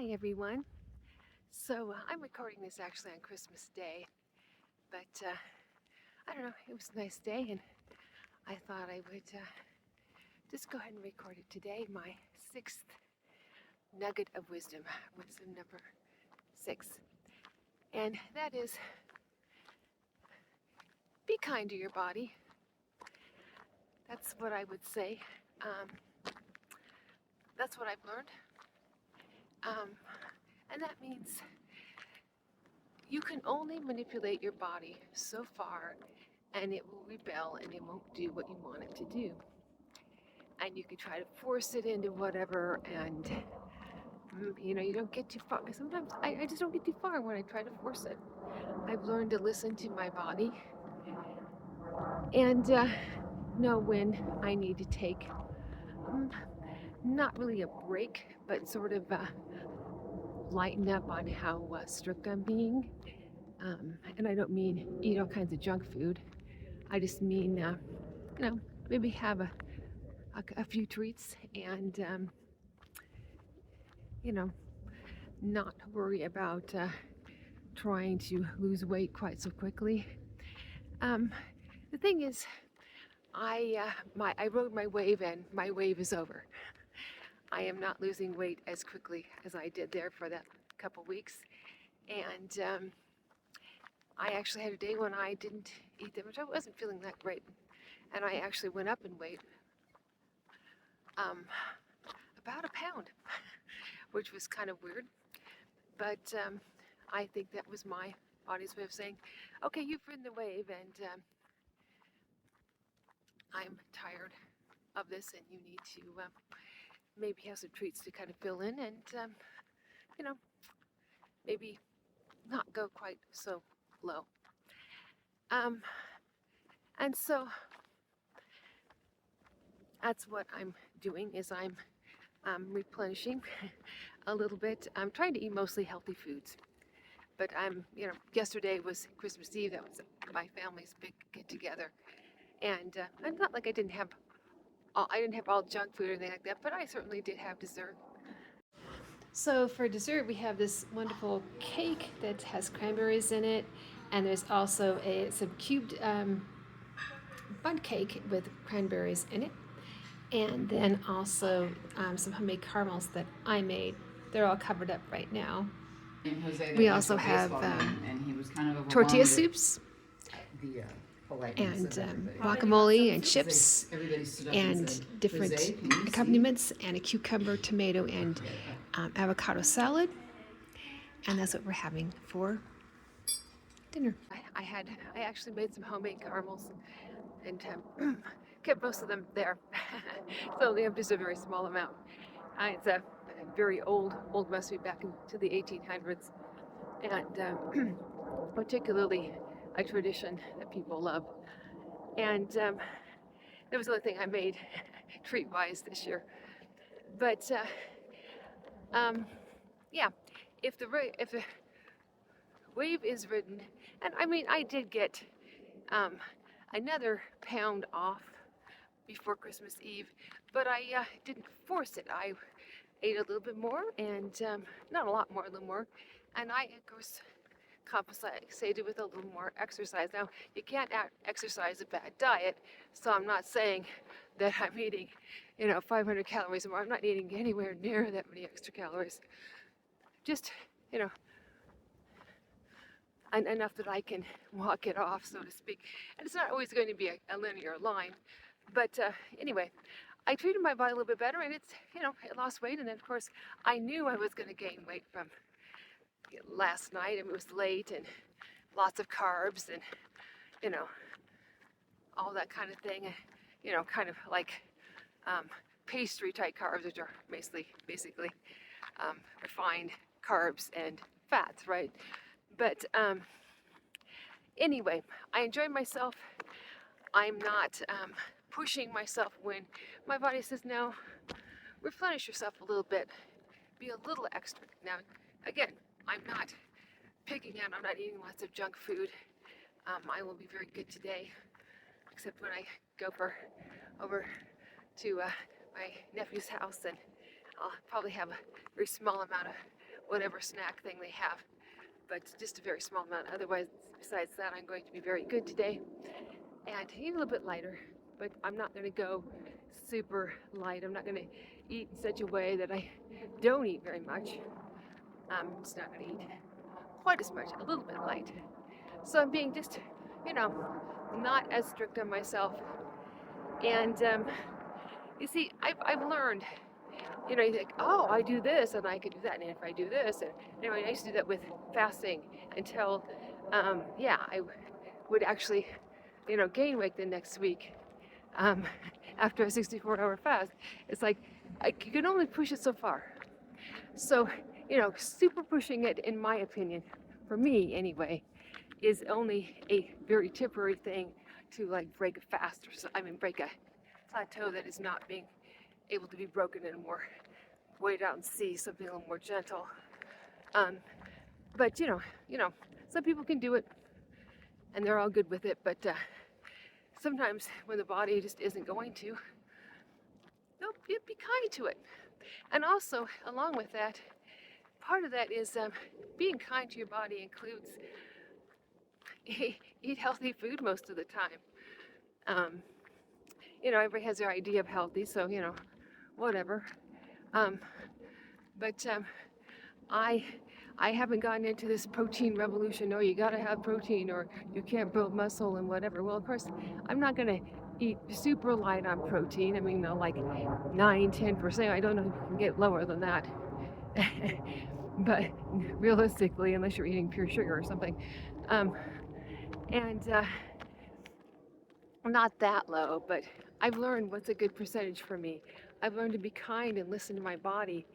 Hi everyone. I'm recording this actually on Christmas Day, but I don't know, it was a nice day and I thought I would just go ahead and record it today, my sixth nugget of wisdom, wisdom number 6. And that is, be kind to your body. That's what I would say. That's what I've learned. And that means you can only manipulate your body so far, and it will rebel and it won't do what you want it to do. And you can try to force it into whatever, and you don't get too far. Sometimes I just don't get too far when I try to force it. I've learned to listen to my body and know when I need to take not really a break, but sort of lighten up on how strict I'm being. And I don't mean eat all kinds of junk food. I just mean, maybe have a few treats and, not worry about trying to lose weight quite so quickly. The thing is, I rode my wave and my wave is over. I am not losing weight as quickly as I did there for that couple weeks, and I actually had a day when I didn't eat that much. I wasn't feeling that great, and I actually went up in weight, about a pound, which was kind of weird, but I think that was my body's way of saying, okay, you've ridden the wave, and I'm tired of this, and you need to maybe have some treats to kind of fill in, and maybe not go quite so low. And so that's what I'm doing, is I'm replenishing a little bit. I'm trying to eat mostly healthy foods, but yesterday was Christmas Eve. That was my family's big get together, and it's not like I didn't have all junk food or anything like that, but I certainly did have dessert. So for dessert, we have this wonderful cake that has cranberries in it, and there's also some cubed bundt cake with cranberries in it, and then also some homemade caramels that I made. They're all covered up right now. We also have tortilla soups and guacamole and chips and different accompaniments, and a cucumber, tomato, and avocado salad. And that's what we're having for dinner. I actually made some homemade caramels and kept most of them there. So they have just a very small amount. It's a very old recipe back into the 1800s, and particularly a tradition that people love. And there was another thing I made treat-wise this year. But yeah, if the wave is ridden, and I mean, I did get another pound off before Christmas Eve, but I didn't force it. I ate a little bit more, and not a lot more, a little more, and I, of course, compensated with a little more exercise. Now, you can't exercise a bad diet, so I'm not saying that I'm eating, 500 calories more. I'm not eating anywhere near that many extra calories. Just, enough that I can walk it off, so to speak. And it's not always going to be a linear line. But anyway, I treated my body a little bit better, and it's, it lost weight. And then, of course, I knew I was going to gain weight from last night, and it was late, and lots of carbs, and, all that kind of thing. Kind of like pastry type carbs, which are basically refined carbs and fats, right? But anyway, I enjoy myself. I'm not pushing myself when my body says, no, replenish yourself a little bit, be a little extra. Now, again, I'm not picking out, I'm not eating lots of junk food. I will be very good today, except when I go over to my nephew's house, and I'll probably have a very small amount of whatever snack thing they have, but just a very small amount. Otherwise, besides that, I'm going to be very good today and eat a little bit lighter, but I'm not going to go super light. I'm not going to eat in such a way that I don't eat very much. I'm just not going to eat quite as much, a little bit light. So I'm being just, not as strict on myself. And you see, I've learned, you think, oh, I do this and I could do that, and if I do this, and I used to do that with fasting until, I would actually, gain weight the next week after a 64-hour fast. It's like you can only push it so far. So, super pushing it, in my opinion, for me anyway, is only a very temporary thing to like break a fast, break a plateau that is not being able to be broken anymore. Wait out and see something a little more gentle. But some people can do it, and they're all good with it. But sometimes when the body just isn't going to, be kind to it. And also, along with that, part of that is being kind to your body includes eat healthy food most of the time. Everybody has their idea of healthy, so whatever. But I haven't gotten into this protein revolution. No, you gotta have protein or you can't build muscle and whatever. Well, of course, I'm not gonna eat super light on protein. Like 9-10%. I don't know if you can get lower than that. But realistically, unless you're eating pure sugar or something. And not that low, but I've learned what's a good percentage for me. I've learned to be kind and listen to my body,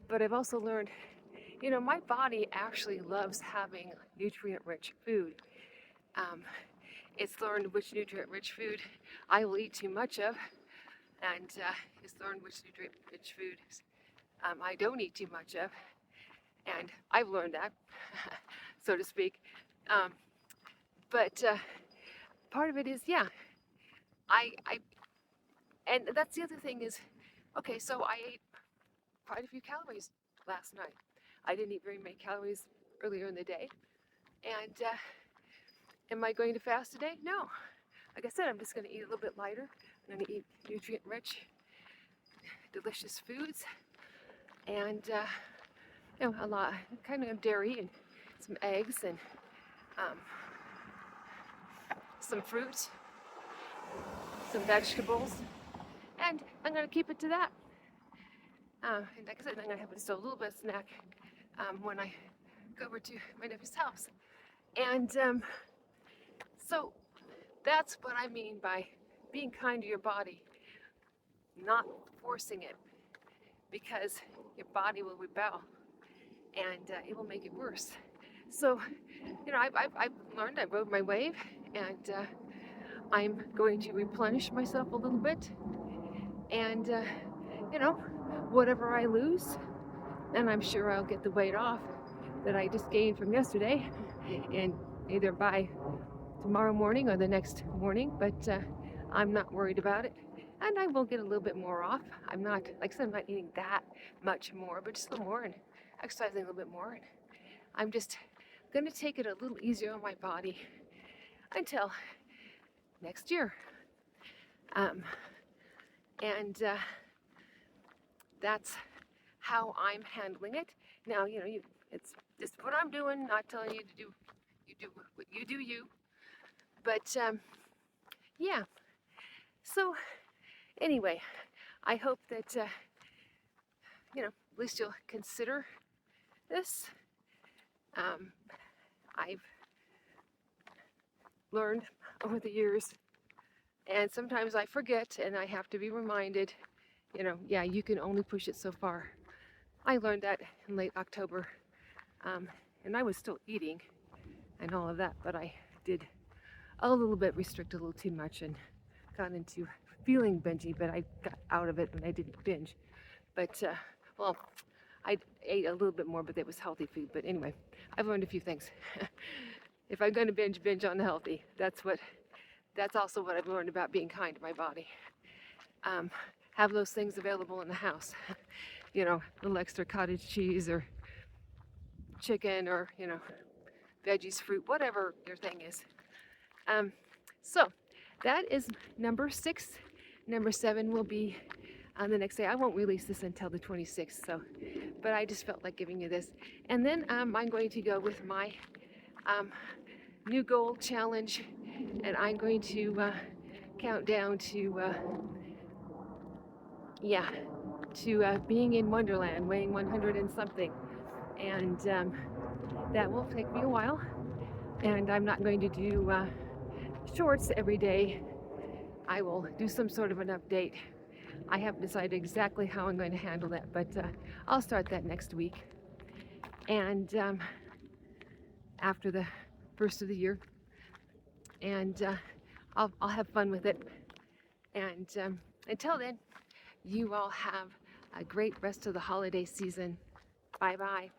but I've also learned, my body actually loves having nutrient-rich food. It's learned which nutrient-rich food I will eat too much of, and it's learned which nutrient-rich food I don't eat too much of, and I've learned that, so to speak. But part of it is, and that's the other thing is, okay, so I ate quite a few calories last night. I didn't eat very many calories earlier in the day. And am I going to fast today? No. Like I said, I'm just going to eat a little bit lighter. I'm going to eat nutrient-rich, delicious foods, and a lot, kind of dairy and some eggs and some fruit, some vegetables, and I'm going to keep it to that. And like I said, I'm going to have just a little bit of snack when I go over to my nephew's house. And so that's what I mean by being kind to your body, not forcing it, because your body will rebel and it will make it worse. So, I've learned, I rode my wave, and I'm going to replenish myself a little bit, and whatever I lose, and I'm sure I'll get the weight off that I just gained from yesterday, and either by tomorrow morning or the next morning, but I'm not worried about it, and I will get a little bit more off. I'm not, like I said, I'm not eating that much more, but just a little more, and exercising a little bit more, and I'm just going to take it a little easier on my body until next year. And that's how I'm handling it. Now, it's just what I'm doing, not telling you to do, what you do you. But, yeah. So, anyway, I hope that, at least you'll consider this. I've learned over the years, and sometimes I forget, and I have to be reminded, you can only push it so far. I learned that in late October, and I was still eating and all of that, but I did a little bit restrict a little too much and got into feeling bingy, but I got out of it and I didn't binge. But, I ate a little bit more, but it was healthy food. But anyway, I've learned a few things. If I'm going to binge on the healthy. That's also what I've learned about being kind to my body. Have those things available in the house. Little extra cottage cheese or chicken or, veggies, fruit, whatever your thing is. So that is number 6. Number 7 will be on the next day. I won't release this until the 26th, but I just felt like giving you this. And then I'm going to go with my new goal challenge, and I'm going to count down to being in Wonderland, weighing 100 and something. And that will take me a while. And I'm not going to do shorts every day. I will do some sort of an update. I haven't decided exactly how I'm going to handle that, but I'll start that next week. And after the first of the year. And I'll have fun with it. And until then, you all have a great rest of the holiday season. Bye-bye.